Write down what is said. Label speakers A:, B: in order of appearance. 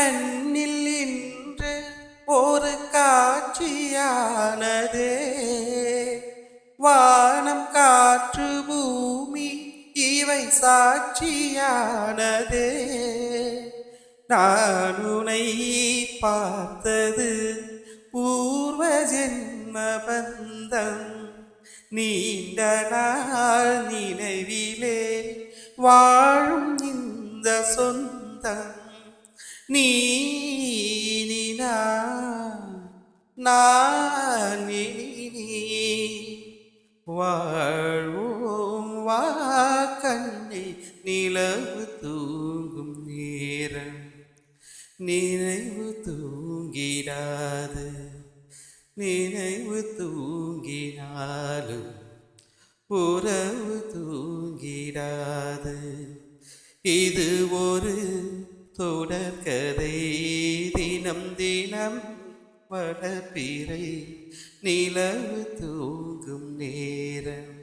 A: கண்ணில் இன்று ஒரு காட்சியானதே. வானம் காற்று பூமி இவை சாட்சியானதே. நான் உன்னை பார்த்தது பூர்வ ஜென்ம பந்தம். நீண்ட நாள் நினைவிலே வாழும் இந்த சொந்தம். நீ நான் வாழ்வோம் வா கண்ணே. நிலவு தூங்கும் நேரம் நினைவு தூங்கிடாது. நினைவு தூங்கினாலும் உறவு தூங்கிடாது. இது ஒரு தொடர்கதை. தினம் தினம் வளர்பிறை நிலவு தூங்கும் நேரம்.